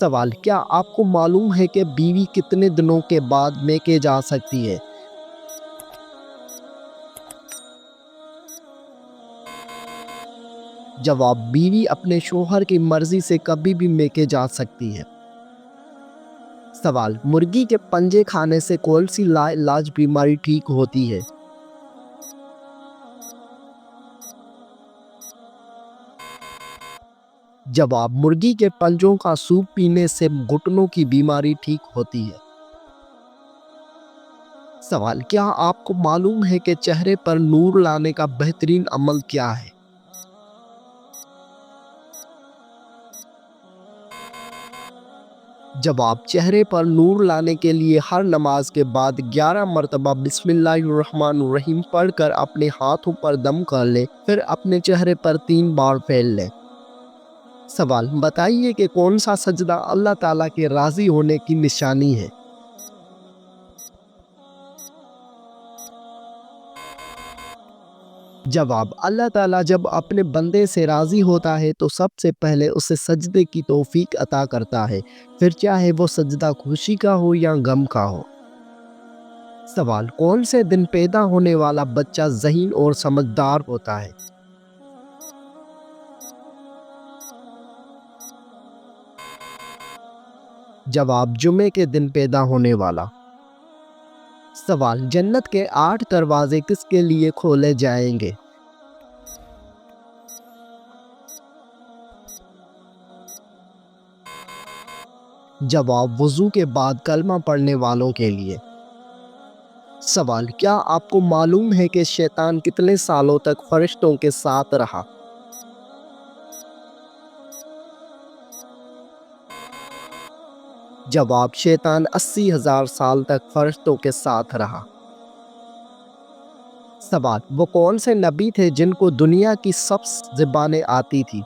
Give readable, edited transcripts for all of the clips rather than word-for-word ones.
سوال، کیا آپ کو معلوم ہے کہ بیوی کتنے دنوں کے بعد میکے جا سکتی ہے؟ جواب، بیوی اپنے شوہر کی مرضی سے کبھی بھی میکے جا سکتی ہے۔ سوال، مرغی کے پنجے کھانے سے کون سی لا علاج بیماری ٹھیک ہوتی ہے؟ جواب، مرغی کے پنجوں کا سوپ پینے سے گھٹنوں کی بیماری ٹھیک ہوتی ہے۔ سوال، کیا آپ کو معلوم ہے کہ چہرے پر نور لانے کا بہترین عمل کیا ہے؟ جواب، چہرے پر نور لانے کے لیے ہر نماز کے بعد 11 مرتبہ بسم اللہ الرحمن الرحیم پڑھ کر اپنے ہاتھوں پر دم کر لے، پھر اپنے چہرے پر 3 بار پھیر لے۔ سوال، بتائیے کہ کون سا سجدہ اللہ تعالیٰ کے راضی ہونے کی نشانی ہے؟ جواب، اللہ تعالیٰ جب اپنے بندے سے راضی ہوتا ہے تو سب سے پہلے اسے سجدے کی توفیق عطا کرتا ہے، پھر چاہے وہ سجدہ خوشی کا ہو یا غم کا ہو۔ سوال، کون سے دن پیدا ہونے والا بچہ ذہین اور سمجھدار ہوتا ہے؟ جواب، جمعے کے دن پیدا ہونے والا۔ سوال، جنت کے 8 دروازے کس کے لیے کھولے جائیں گے؟ جواب، وضو کے بعد کلمہ پڑھنے والوں کے لیے۔ سوال، کیا آپ کو معلوم ہے کہ شیطان کتنے سالوں تک فرشتوں کے ساتھ رہا؟ جواب، شیطان 80,000 سال تک فرشتوں کے ساتھ رہا۔ سوال، وہ کون سے نبی تھے جن کو دنیا کی سب زبانیں آتی تھی؟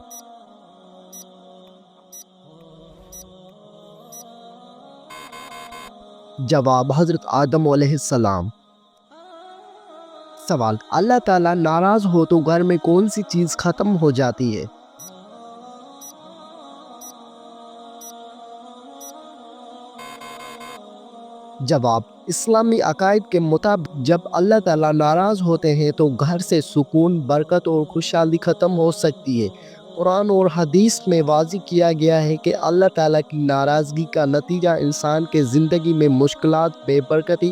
جواب، حضرت آدم علیہ السلام۔ سوال، اللہ تعالیٰ ناراض ہو تو گھر میں کون سی چیز ختم ہو جاتی ہے؟ جواب، اسلامی عقائد کے مطابق جب اللہ تعالیٰ ناراض ہوتے ہیں تو گھر سے سکون، برکت اور خوشحالی ختم ہو سکتی ہے۔ قرآن اور حدیث میں واضح کیا گیا ہے کہ اللہ تعالیٰ کی ناراضگی کا نتیجہ انسان کے زندگی میں مشکلات، بے برکتی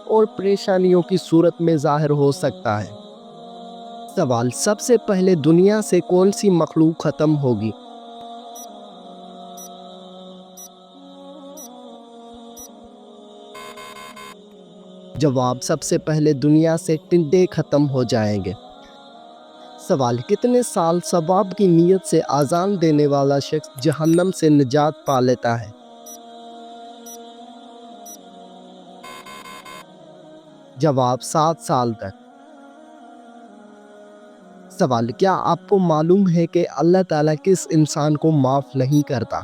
اور پریشانیوں کی صورت میں ظاہر ہو سکتا ہے۔ سوال، سب سے پہلے دنیا سے کون سی مخلوق ختم ہوگی؟ جواب، سب سے پہلے دنیا سے ٹڈے ختم ہو جائیں گے۔ سوال، کتنے سال ثواب کی نیت سے اذان دینے والا شخص جہنم سے نجات پا لیتا ہے؟ جواب، 7 سال تک۔ سوال، کیا آپ کو معلوم ہے کہ اللہ تعالیٰ کس انسان کو معاف نہیں کرتا؟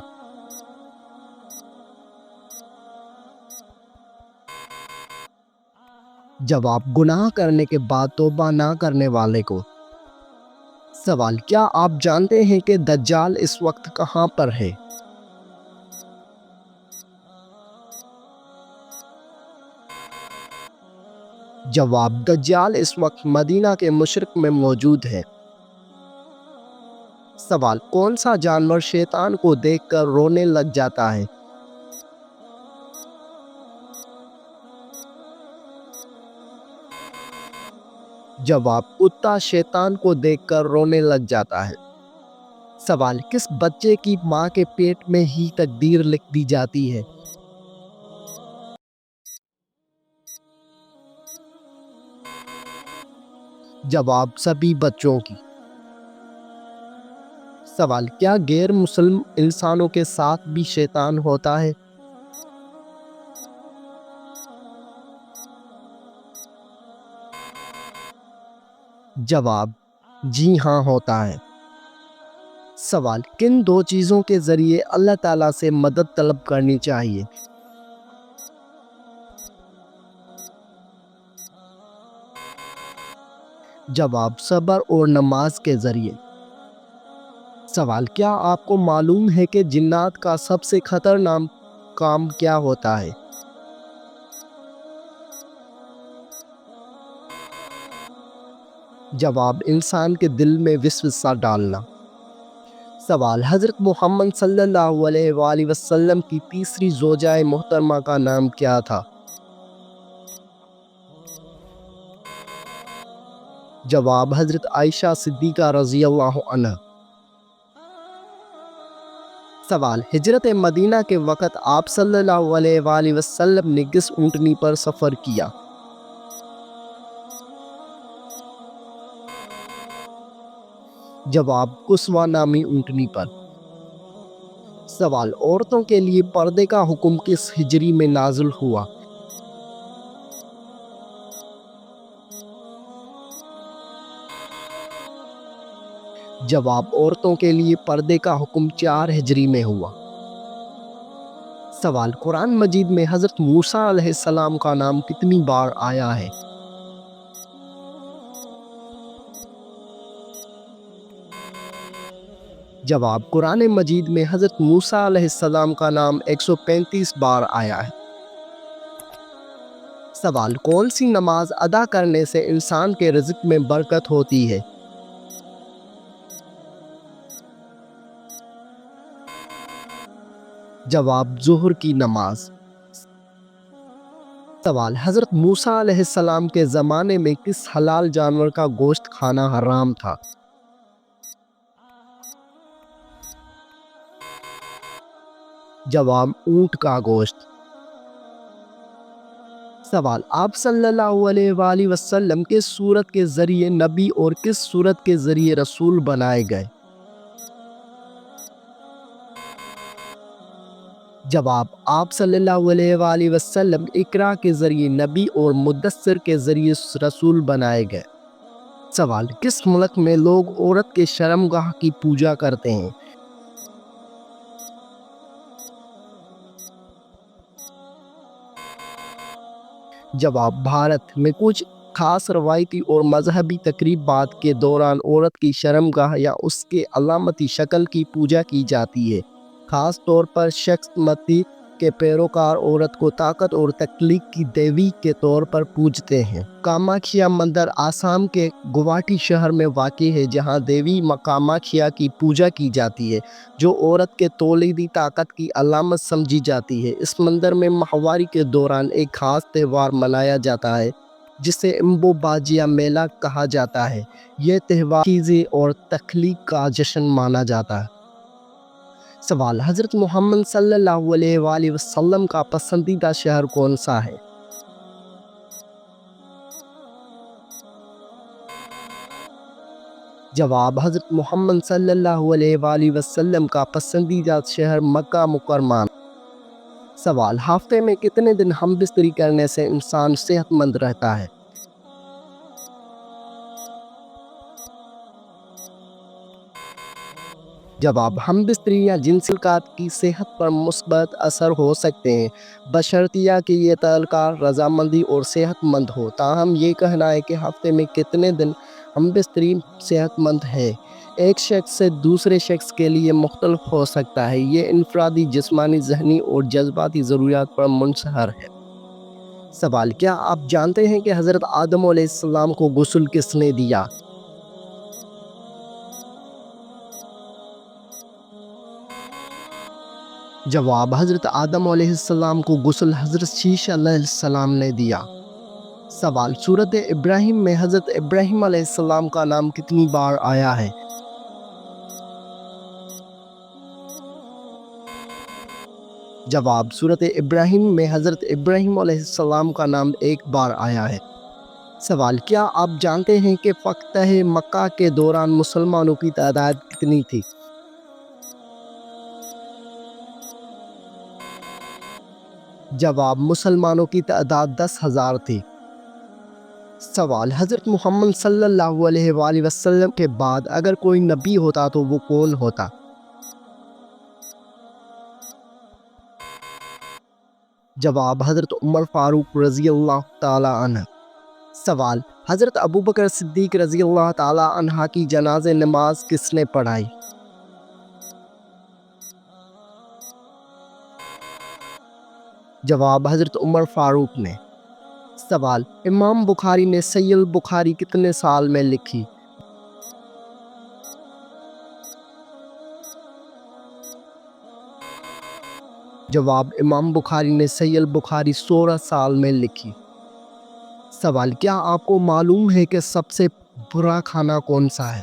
جواب، گناہ کرنے کے بعد توبہ نہ کرنے والے کو۔ سوال، کیا آپ جانتے ہیں کہ دجال اس وقت کہاں پر ہے؟ جواب، دجال اس وقت مدینہ کے مشرق میں موجود ہے۔ سوال، کون سا جانور شیطان کو دیکھ کر رونے لگ جاتا ہے؟ جواب، کتا شیطان کو دیکھ کر رونے لگ جاتا ہے۔ سوال، کس بچے کی ماں کے پیٹ میں ہی تقدیر لکھ دی جاتی ہے؟ جواب، سبھی بچوں کی۔ سوال، کیا غیر مسلم انسانوں کے ساتھ بھی شیطان ہوتا ہے؟ جواب، جی ہاں ہوتا ہے۔ سوال، کن 2 چیزوں کے ذریعے اللہ تعالیٰ سے مدد طلب کرنی چاہیے؟ جواب، صبر اور نماز کے ذریعے۔ سوال، کیا آپ کو معلوم ہے کہ جنات کا سب سے خطرناک کام کیا ہوتا ہے؟ جواب، انسان کے دل میں وسوسہ ڈالنا۔ سوال، حضرت محمد صلی اللہ علیہ وآلہ وسلم کی تیسری زوجہ محترمہ کا نام کیا تھا؟ جواب، حضرت عائشہ صدیقہ رضی اللہ عنہ۔ سوال، ہجرت مدینہ کے وقت آپ صلی اللہ علیہ وآلہ وسلم نے کس اونٹنی پر سفر کیا؟ جواب، قصوہ نامی اونٹنی پر۔ سوال، عورتوں کے لیے پردے کا حکم کس ہجری میں نازل ہوا؟ جواب، عورتوں کے لیے پردے کا حکم 4 ہجری میں ہوا۔ سوال، قرآن مجید میں حضرت موسیٰ علیہ السلام کا نام کتنی بار آیا ہے؟ جواب، قرآن مجید میں حضرت موسیٰ علیہ السلام کا نام 135 بار آیا ہے۔ سوال، کون سی نماز ادا کرنے سے انسان کے رزق میں برکت ہوتی ہے؟ جواب، ظہر کی نماز۔ سوال، حضرت موسیٰ علیہ السلام کے زمانے میں کس حلال جانور کا گوشت کھانا حرام تھا؟ جواب، اونٹ کا گوشت۔ سوال، آپ صلی اللہ علیہ وآلہ وسلم کس سورت کے ذریعے نبی اور کس سورت کے ذریعے رسول بنائے گئے؟ جواب، آپ صلی اللہ علیہ وآلہ وسلم اقرا کے ذریعے نبی اور مدثر کے ذریعے رسول بنائے گئے۔ سوال، کس ملک میں لوگ عورت کے شرمگاہ کی پوجا کرتے ہیں؟ جواب، بھارت میں کچھ خاص روایتی اور مذہبی تقریبات کے دوران عورت کی شرمگاہ یا اس کے علامتی شکل کی پوجا کی جاتی ہے۔ خاص طور پر شخص متی کے پیروکار عورت کو طاقت اور تخلیق کی دیوی کے طور پر پوجتے ہیں۔ کاماکھیا مندر آسام کے گوہاٹی شہر میں واقع ہے، جہاں دیوی کاماکھیا کی پوجا کی جاتی ہے، جو عورت کے تولیدی طاقت کی علامت سمجھی جاتی ہے۔ اس مندر میں ماہواری کے دوران ایک خاص تہوار منایا جاتا ہے جسے امبو باجیا میلہ کہا جاتا ہے۔ یہ تہوار چیزیں اور تخلیق کا جشن مانا جاتا ہے۔ سوال، حضرت محمد صلی اللہ علیہ وآلہ وسلم کا پسندیدہ شہر کون سا ہے؟ جواب، حضرت محمد صلی اللہ علیہ وآلہ وسلم کا پسندیدہ شہر مکہ مکرمہ۔ سوال، ہفتے میں کتنے دن ہم بستری کرنے سے انسان صحت مند رہتا ہے؟ جواب، ہم بستری یا جنسی تعلقات کی صحت پر مثبت اثر ہو سکتے ہیں، بشرطیہ کہ یہ تعلقات رضامندی اور صحت مند ہو۔ تاہم یہ کہنا ہے کہ ہفتے میں کتنے دن ہم بستری صحت مند ہے، ایک شخص سے دوسرے شخص کے لیے مختلف ہو سکتا ہے۔ یہ انفرادی جسمانی، ذہنی اور جذباتی ضروریات پر منحصر ہے۔ سوال، کیا آپ جانتے ہیں کہ حضرت آدم علیہ السلام کو غسل کس نے دیا؟ جواب، حضرت آدم علیہ السلام کو غسل حضرت شیش علیہ السلام نے دیا۔ سوال، سورۃ ابراہیم میں حضرت ابراہیم علیہ السلام کا نام کتنی بار آیا ہے؟ جواب، سورۃ ابراہیم میں حضرت ابراہیم علیہ السلام کا نام 1 بار آیا ہے۔ سوال، کیا آپ جانتے ہیں کہ فتح مکہ کے دوران مسلمانوں کی تعداد کتنی تھی؟ جواب، مسلمانوں کی تعداد 10,000 تھی۔ سوال، حضرت محمد صلی اللہ علیہ وآلہ وسلم کے بعد اگر کوئی نبی ہوتا تو وہ کون ہوتا؟ جواب، حضرت عمر فاروق رضی اللہ تعالی عنہ۔ سوال، حضرت ابوبکر صدیق رضی اللہ تعالی عنہ کی جنازہ نماز کس نے پڑھائی؟ جواب حضرت عمر فاروق نے۔ سوال، امام بخاری نے صحیح البخاری کتنے سال میں لکھی؟ جواب، امام بخاری نے صحیح البخاری 16 سال میں لکھی۔ سوال، کیا آپ کو معلوم ہے کہ سب سے برا کھانا کون سا ہے؟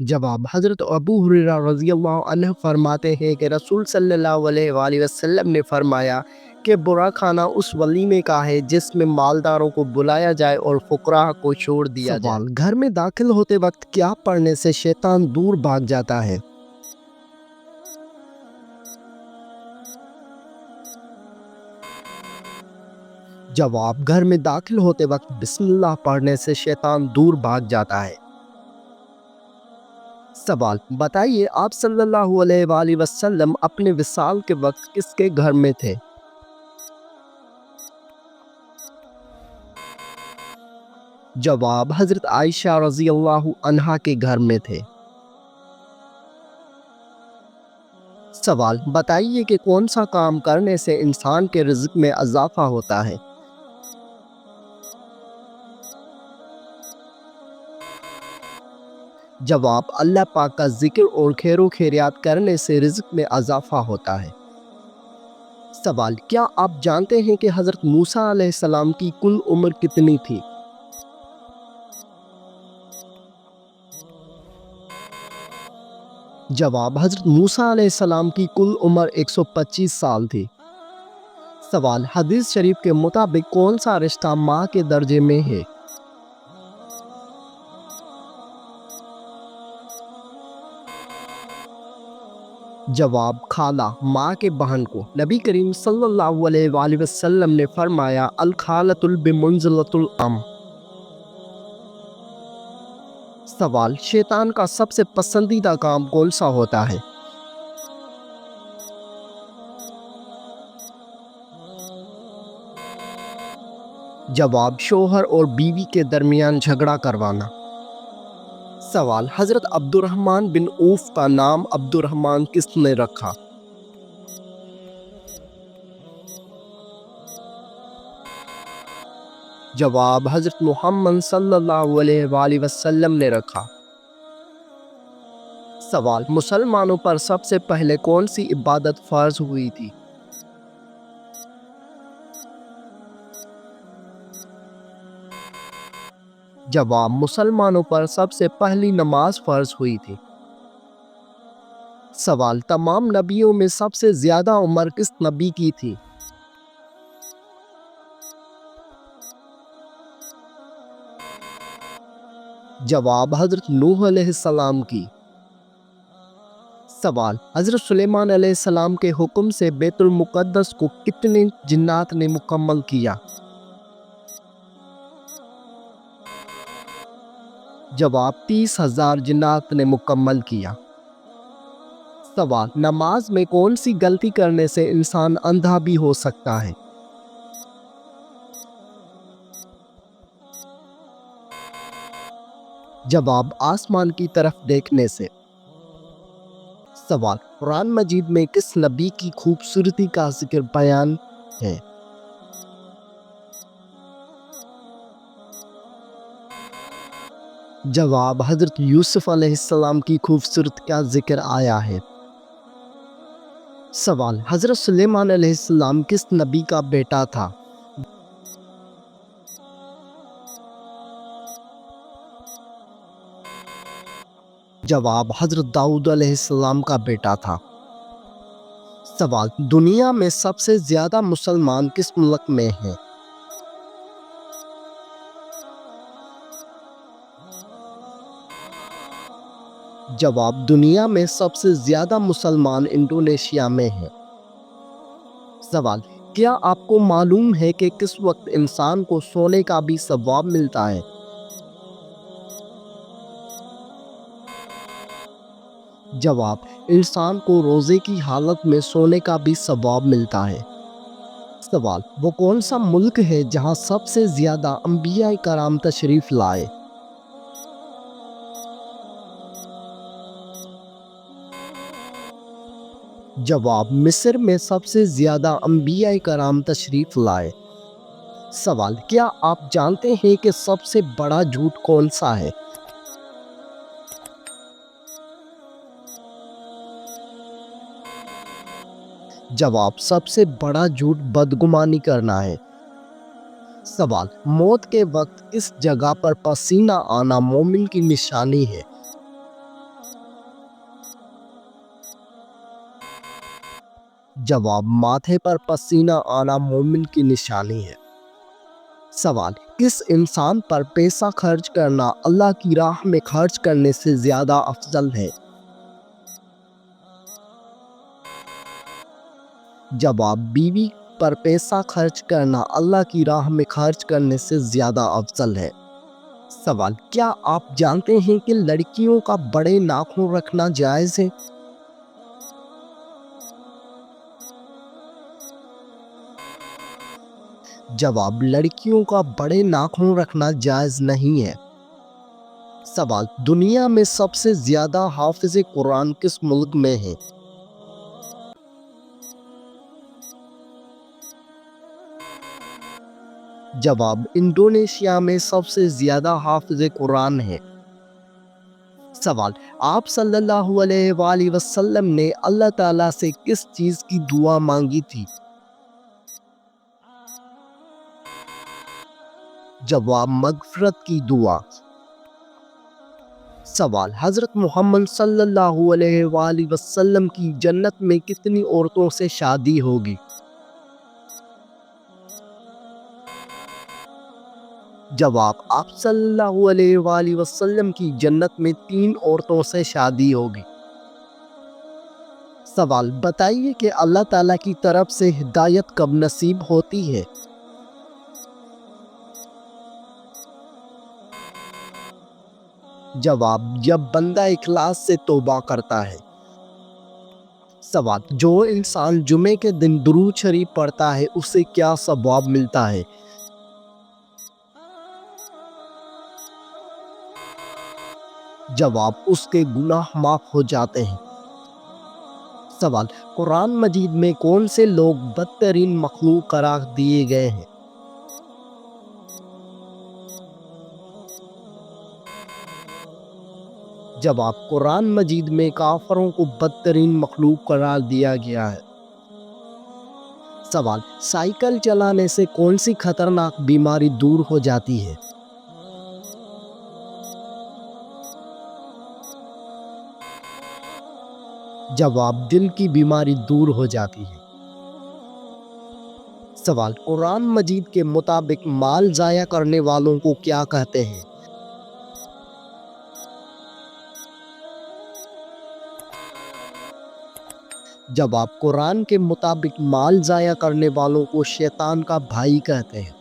جواب، حضرت ابو ہریرہ رضی اللہ عنہ فرماتے ہیں کہ رسول صلی اللہ علیہ وآلہ وسلم نے فرمایا کہ برا کھانا اس ولیمے کا ہے جس میں مالداروں کو بلایا جائے اور فقراء کو چھوڑ دیا جائے۔ سوال، گھر میں داخل ہوتے وقت کیا پڑھنے سے شیطان دور بھاگ جاتا ہے؟ جواب، گھر میں داخل ہوتے وقت بسم اللہ پڑھنے سے شیطان دور بھاگ جاتا ہے۔ سوال، بتائیے آپ صلی اللہ علیہ وآلہ وسلم اپنے وصال کے وقت کس کے گھر میں تھے؟ جواب، حضرت عائشہ رضی اللہ عنہا کے گھر میں تھے۔ سوال، بتائیے کہ کون سا کام کرنے سے انسان کے رزق میں اضافہ ہوتا ہے؟ جواب، اللہ پاک کا ذکر اور خیر و خیریات کرنے سے رزق میں اضافہ ہوتا ہے۔ سوال، کیا آپ جانتے ہیں کہ حضرت موسیٰ علیہ السلام کی کل عمر کتنی تھی؟ جواب، حضرت موسیٰ علیہ السلام کی کل عمر 125 سال تھی۔ سوال، حدیث شریف کے مطابق کون سا رشتہ ماں کے درجے میں ہے؟ جواب، خالہ، ماں کے بہن کو۔ نبی کریم صلی اللہ علیہ وآلہ وسلم نے فرمایا الخالۃ بمنزلۃ الام۔ سوال، شیطان کا سب سے پسندیدہ کام کون سا ہوتا ہے؟ جواب، شوہر اور بیوی کے درمیان جھگڑا کروانا۔ سوال، حضرت عبد الرحمن بن عوف کا نام عبد الرحمن کس نے رکھا؟ جواب، حضرت محمد صلی اللہ علیہ وآلہ وسلم نے رکھا۔ سوال، مسلمانوں پر سب سے پہلے کون سی عبادت فرض ہوئی تھی؟ جواب، مسلمانوں پر سب سے پہلی نماز فرض ہوئی تھی۔ سوال، تمام نبیوں میں سب سے زیادہ عمر کس نبی کی تھی؟ جواب، حضرت نوح علیہ السلام کی۔ سوال، حضرت سلیمان علیہ السلام کے حکم سے بیت المقدس کو کتنے جنات نے مکمل کیا؟ جواب، 30,000 جنات نے مکمل کیا۔ سوال، نماز میں کون سی غلطی کرنے سے انسان اندھا بھی ہو سکتا ہے؟ جواب، آسمان کی طرف دیکھنے سے۔ سوال، قرآن مجید میں کس نبی کی خوبصورتی کا ذکر بیان ہے؟ جواب، حضرت یوسف علیہ السلام کی خوبصورتی کا ذکر آیا ہے۔ سوال، حضرت سلیمان علیہ السلام کس نبی کا بیٹا تھا؟ جواب، حضرت داؤد علیہ السلام کا بیٹا تھا۔ سوال، دنیا میں سب سے زیادہ مسلمان کس ملک میں ہیں؟ جواب، دنیا میں سب سے زیادہ مسلمان انڈونیشیا میں ہیں۔ سوال، کیا آپ کو معلوم ہے کہ کس وقت انسان کو سونے کا بھی ثواب ملتا ہے؟ جواب، انسان کو روزے کی حالت میں سونے کا بھی ثواب ملتا ہے۔ سوال، وہ کون سا ملک ہے جہاں سب سے زیادہ انبیاء کرام تشریف لائے؟ جواب: مصر میں سب سے زیادہ انبیاء کرام تشریف لائے۔ سوال: کیا آپ جانتے ہیں کہ سب سے بڑا جھوٹ کون سا ہے؟ جواب: سب سے بڑا جھوٹ بدگمانی کرنا ہے۔ سوال: موت کے وقت کس جگہ پر پسینہ آنا مومن کی نشانی ہے؟ جواب: ماتھے پر پسینہ آنا مومن کی نشانی ہے۔ سوال: کس انسان پر پیسہ خرچ کرنا اللہ کی راہ میں خرچ کرنے سے زیادہ افضل ہے؟ جواب: بیوی پر پیسہ خرچ کرنا اللہ کی راہ میں خرچ کرنے سے زیادہ افضل ہے۔ سوال: کیا آپ جانتے ہیں کہ لڑکیوں کا بڑے ناخن رکھنا جائز ہے؟ جواب: لڑکیوں کا بڑے ناخن رکھنا جائز نہیں ہے۔ سوال: دنیا میں سب سے زیادہ حافظ قرآن کس ملک میں ہیں؟ جواب: انڈونیشیا میں سب سے زیادہ حافظ قرآن ہیں۔ سوال: آپ صلی اللہ علیہ وآلہ وسلم نے اللہ تعالیٰ سے کس چیز کی دعا مانگی تھی؟ جواب: مغفرت کی دعا۔ سوال: حضرت محمد صلی اللہ علیہ وآلہ وسلم کی جنت میں کتنی عورتوں سے شادی ہوگی؟ جواب: آپ صلی اللہ علیہ وآلہ وسلم کی جنت میں 3 عورتوں سے شادی ہوگی۔ سوال: بتائیے کہ اللہ تعالیٰ کی طرف سے ہدایت کب نصیب ہوتی ہے؟ جواب: جب بندہ اخلاص سے توبہ کرتا ہے۔ سوال: جو انسان جمعے کے دن درود شریف پڑھتا ہے اسے کیا ثواب ملتا ہے؟ جواب: اس کے گناہ معاف ہو جاتے ہیں۔ سوال: قرآن مجید میں کون سے لوگ بدترین مخلوق قرار دیے گئے ہیں؟ جواب: قرآن مجید میں کافروں کو بدترین مخلوق قرار دیا گیا ہے۔ سوال: سائیکل چلانے سے کون سی خطرناک بیماری دور ہو جاتی ہے؟ جواب: دل کی بیماری دور ہو جاتی ہے۔ سوال: قرآن مجید کے مطابق مال ضائع کرنے والوں کو کیا کہتے ہیں؟ جواب: قرآن کے مطابق مال ضائع کرنے والوں کو شیطان کا بھائی کہتے ہیں۔